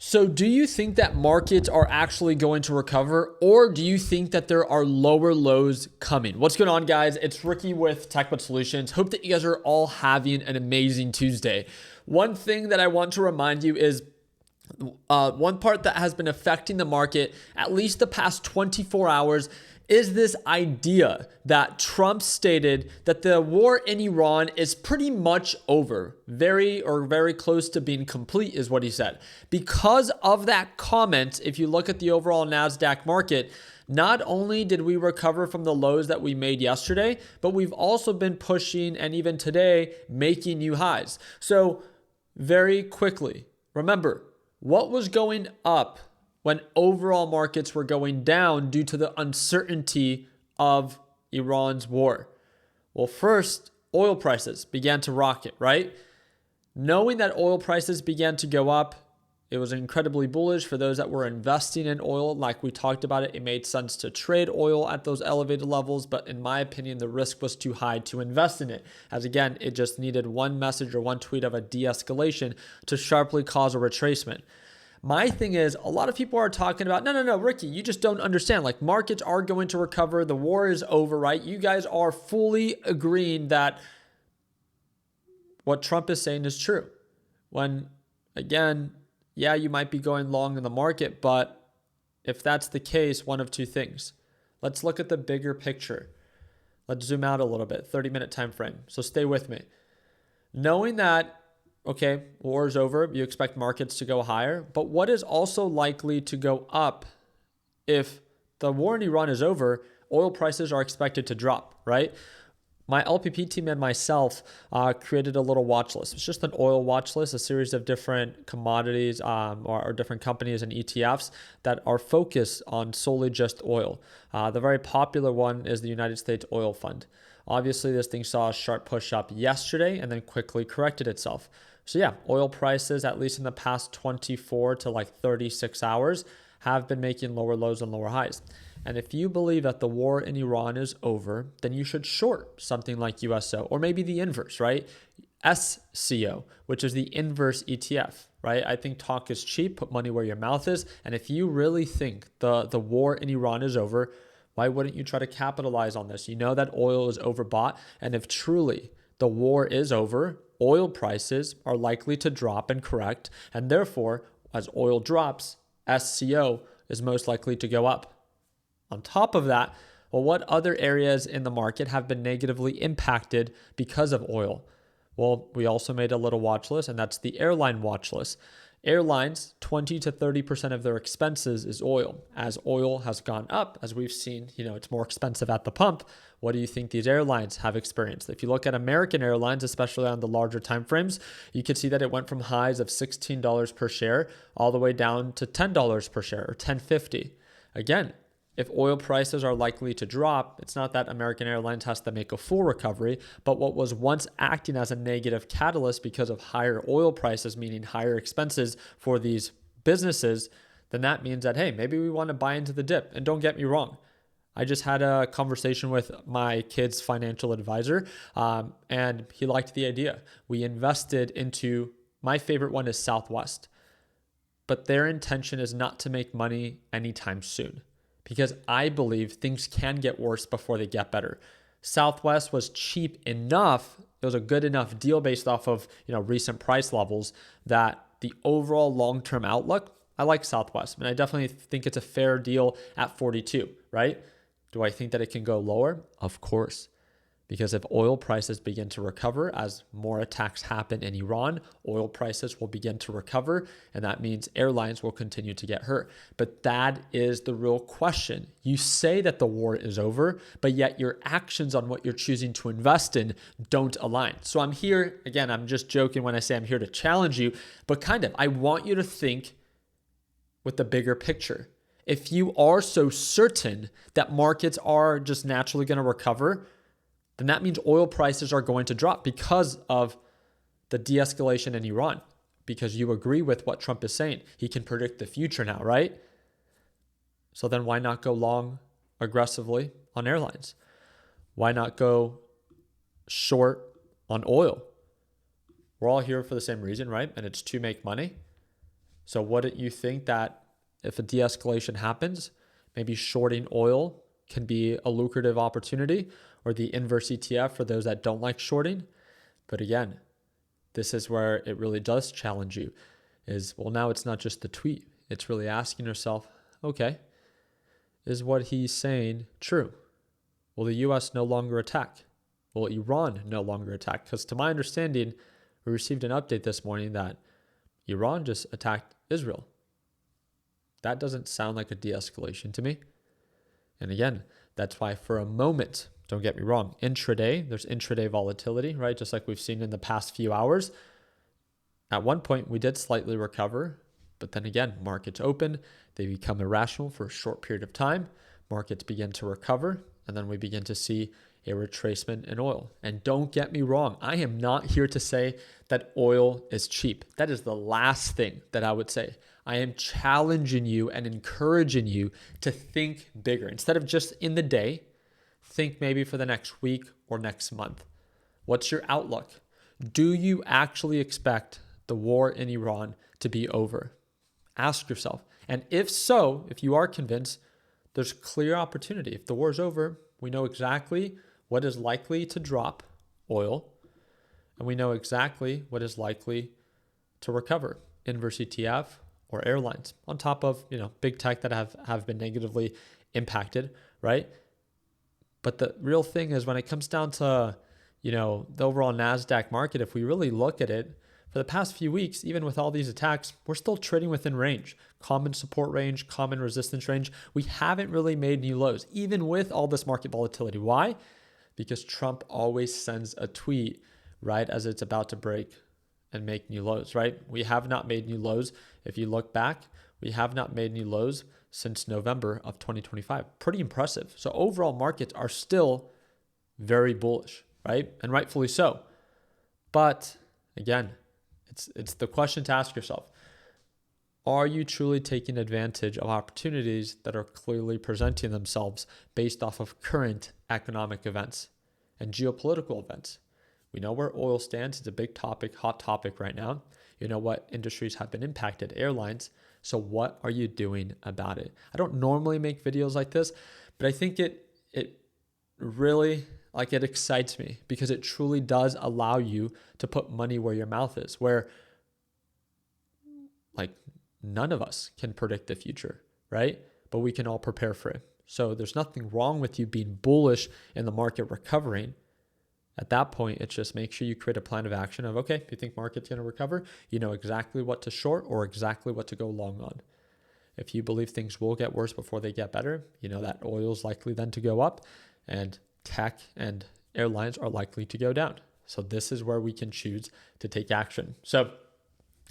So do you think that markets are actually going to recover, or do you think that there are lower lows coming? What's going on, guys? It's Ricky with TechBud Solutions. Hope that you guys are all having an amazing Tuesday. One thing that I want to remind you is one part that has been affecting the market at least the past 24 hours is this idea that Trump stated that the war in Iran is pretty much over. Very close to being complete is what he said. Because of that comment, if you look at the overall NASDAQ market, not only did we recover from the lows that we made yesterday, but we've also been pushing and even today making new highs. So very quickly, remember, what was going up when overall markets were going down due to the uncertainty of Iran's war? Well, first, oil prices began to rocket, right? Knowing that oil prices began to go up, it was incredibly bullish for those that were investing in oil. Like we talked about it made sense to trade oil at those elevated levels, but in my opinion, the risk was too high to invest in it. As again, it just needed one message or one tweet of a de-escalation to sharply cause a retracement. My thing is, a lot of people are talking about, no, Ricky, you just don't understand. Like, markets are going to recover. The war is over, right? You guys are fully agreeing that what Trump is saying is true. When, again, yeah, you might be going long in the market, but if that's the case, one of two things. Let's look at the bigger picture. Let's zoom out a little bit, 30-minute time frame. So stay with me. Knowing that, okay, war is over, you expect markets to go higher, but what is also likely to go up if the war in Iran is over? Oil prices are expected to drop, right? My LPP team and myself created a little watch list. It's just an oil watch list, a series of different commodities or different companies and ETFs that are focused on solely just oil. The very popular one is the United States Oil Fund. Obviously, this thing saw a sharp push up yesterday and then quickly corrected itself. So yeah, oil prices, at least in the past 24 to like 36 hours, have been making lower lows and lower highs. And if you believe that the war in Iran is over, then you should short something like USO, or maybe the inverse, right? SCO, which is the inverse ETF, right? I think talk is cheap, put money where your mouth is. And if you really think the war in Iran is over, why wouldn't you try to capitalize on this? You know that oil is overbought. And if truly the war is over, oil prices are likely to drop and correct. And therefore, as oil drops, SCO is most likely to go up. On top of that, well, what other areas in the market have been negatively impacted because of oil? Well, we also made a little watch list, and that's the airline watch list. Airlines, 20 to 30% of their expenses is oil. As oil has gone up, as we've seen, it's more expensive at the pump. What do you think these airlines have experienced? If you look at American Airlines, especially on the larger timeframes, you can see that it went from highs of $16 per share all the way down to $10 per share, or $10.50. Again, if oil prices are likely to drop, it's not that American Airlines has to make a full recovery, but what was once acting as a negative catalyst because of higher oil prices, meaning higher expenses for these businesses, then that means that, hey, maybe we want to buy into the dip. And don't get me wrong. I just had a conversation with my kid's financial advisor, and he liked the idea. We invested into, my favorite one is Southwest, but their intention is not to make money anytime soon, because I believe things can get worse before they get better. Southwest was cheap enough. It was a good enough deal based off of recent price levels that the overall long-term outlook, I like Southwest. And I definitely think it's a fair deal at 42, right? Do I think that it can go lower? Of course. Because if oil prices begin to recover as more attacks happen in Iran, oil prices will begin to recover, and that means airlines will continue to get hurt. But that is the real question. You say that the war is over, but yet your actions on what you're choosing to invest in don't align. So I'm here, again, I'm just joking when I say I'm here to challenge you, but I want you to think with the bigger picture. If you are so certain that markets are just naturally going to recover, then that means oil prices are going to drop because of the de-escalation in Iran, because you agree with what Trump is saying. He can predict the future now, right? So then why not go long aggressively on airlines? Why not go short on oil? We're all here for the same reason, right? And it's to make money. So wouldn't you think that if a de-escalation happens, maybe shorting oil can be a lucrative opportunity, or the inverse ETF for those that don't like shorting? But again, this is where it really does challenge you is, well, now it's not just the tweet. It's really asking yourself, okay, is what he's saying true? Will the US no longer attack? Will Iran no longer attack? Because to my understanding, we received an update this morning that Iran just attacked Israel. That doesn't sound like a de-escalation to me. And again, that's why for a moment, don't get me wrong, intraday, there's intraday volatility, right? Just like we've seen in the past few hours. At one point, we did slightly recover, but then again, markets open, they become irrational for a short period of time, markets begin to recover, and then we begin to see a retracement in oil. And don't get me wrong, I am not here to say that oil is cheap. That is the last thing that I would say. I am challenging you and encouraging you to think bigger. Instead of just in the day, think maybe for the next week or next month. What's your outlook? Do you actually expect the war in Iran to be over? Ask yourself. And if so, if you are convinced, there's clear opportunity. If the war is over, we know exactly what is likely to drop, oil, and we know exactly what is likely to recover, inverse ETF or airlines, on top of, big tech that have been negatively impacted, right? But the real thing is when it comes down to, the overall NASDAQ market, if we really look at it, for the past few weeks, even with all these attacks, we're still trading within range, common support range, common resistance range. We haven't really made new lows, even with all this market volatility. Why? Because Trump always sends a tweet right as it's about to break and make new lows, right? We have not made new lows. If you look back, we have not made new lows since November of 2025. Pretty impressive. So overall markets are still very bullish, right? And rightfully so. But again, it's the question to ask yourself. Are you truly taking advantage of opportunities that are clearly presenting themselves based off of current economic events and geopolitical events? We know where oil stands. It's a big topic, hot topic right now. You know what industries have been impacted, airlines. So what are you doing about it? I don't normally make videos like this, but I think it really, it excites me because it truly does allow you to put money where your mouth is, where none of us can predict the future, right? But we can all prepare for it. So there's nothing wrong with you being bullish in the market recovering. At that point, it's just make sure you create a plan of action of, okay, if you think market's going to recover, you know exactly what to short or exactly what to go long on. If you believe things will get worse before they get better, you know that oil's likely then to go up and tech and airlines are likely to go down. So this is where we can choose to take action. So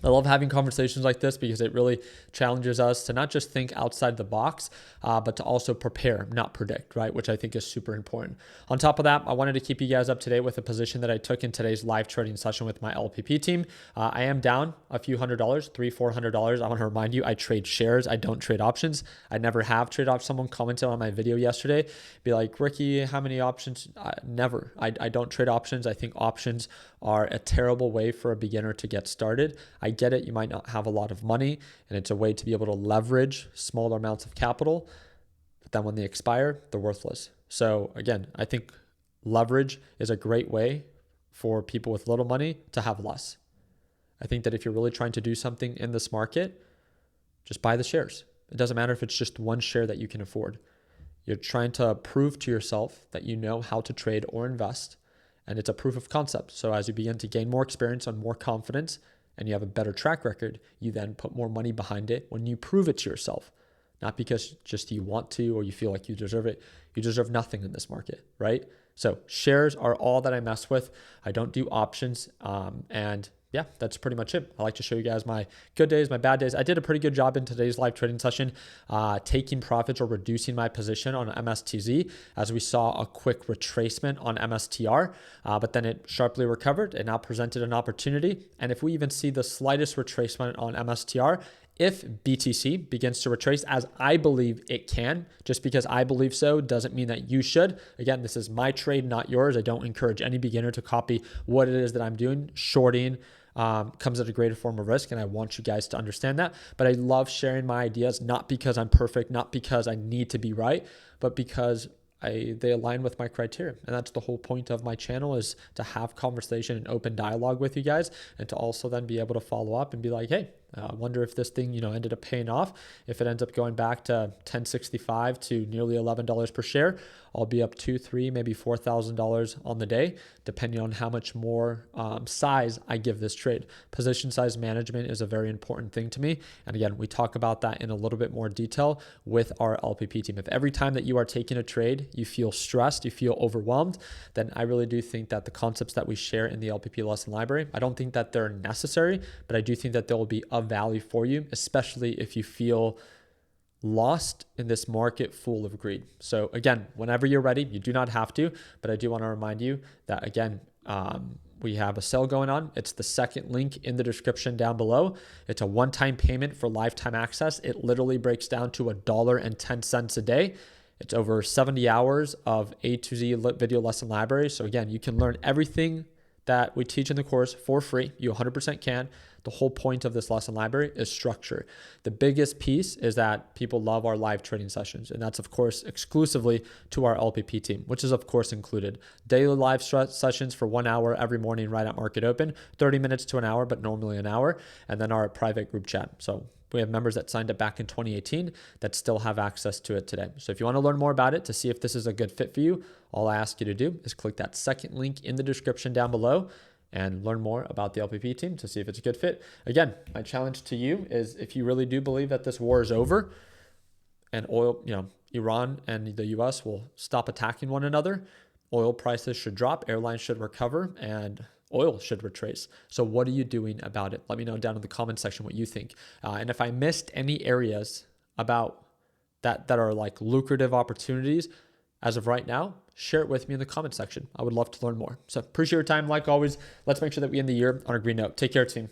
I love having conversations like this because it really challenges us to not just think outside the box, but to also prepare, not predict, right? Which I think is super important. On top of that, I wanted to keep you guys up to date with a position that I took in today's live trading session with my LPP team. I am down a few $100, $300-$400. I want to remind you, I trade shares. I don't trade options. I never have traded options. Someone commented on my video yesterday, be like, Ricky, how many options? Never. I don't trade options. I think options are a terrible way for a beginner to get started. I get it. You might not have a lot of money and it's a way to be able to leverage smaller amounts of capital, but then when they expire, they're worthless. So again, I think leverage is a great way for people with little money to have less. I think that if you're really trying to do something in this market, just buy the shares. It doesn't matter if it's just one share that you can afford. You're trying to prove to yourself that you know how to trade or invest, and it's a proof of concept. So as you begin to gain more experience and more confidence, and you have a better track record, you then put more money behind it when you prove it to yourself. Not because just you want to or you feel like you deserve it. You deserve nothing in this market, right? So shares are all that I mess with. I don't do options. And yeah, that's pretty much it. I like to show you guys my good days, my bad days. I did a pretty good job in today's live trading session, taking profits or reducing my position on MSTZ as we saw a quick retracement on MSTR, but then it sharply recovered and now presented an opportunity. And if we even see the slightest retracement on MSTR, if BTC begins to retrace, as I believe it can, just because I believe so doesn't mean that you should. Again, this is my trade, not yours. I don't encourage any beginner to copy what it is that I'm doing, shorting, comes at a greater form of risk, and I want you guys to understand that. But I love sharing my ideas, not because I'm perfect, not because I need to be right, but because they align with my criteria. And that's the whole point of my channel, is to have conversation and open dialogue with you guys, and to also then be able to follow up and be like, hey, I wonder if this thing, ended up paying off. If it ends up going back to 1065 to nearly $11 per share, I'll be up $2, $3, maybe $4,000 on the day, depending on how much more size I give this trade. Position size management is a very important thing to me. And again, we talk about that in a little bit more detail with our LPP team. If every time that you are taking a trade, you feel stressed, you feel overwhelmed, then I really do think that the concepts that we share in the LPP lesson library, I don't think that they're necessary, but I do think that they will be of value for you, especially if you feel lost in this market full of greed. So again, whenever you're ready, you do not have to, but I do want to remind you that again, we have a sale going on. It's the second link in the description down below. It's a one-time payment for lifetime access. It literally breaks down to $1.10 a day. It's over 70 hours of A to Z video lesson library. So again, you can learn everything that we teach in the course for free. You 100% can. The whole point of this lesson library is structure. The biggest piece is that people love our live trading sessions. And that's, of course, exclusively to our LPP team, which is, of course, included. Daily live sessions for 1 hour every morning right at market open, 30 minutes to an hour, but normally an hour. And then our private group chat. So we have members that signed up back in 2018 that still have access to it today. So if you want to learn more about it to see if this is a good fit for you, all I ask you to do is click that second link in the description down below and learn more about the LPP team to see if it's a good fit. Again, my challenge to you is, if you really do believe that this war is over and oil, Iran and the US will stop attacking one another, oil prices should drop, airlines should recover, and oil should retrace. So what are you doing about it? Let me know down in the comment section what you think. And if I missed any areas about that are like lucrative opportunities as of right now, share it with me in the comment section. I would love to learn more. So appreciate your time. Like always, let's make sure that we end the year on a green note. Take care, team.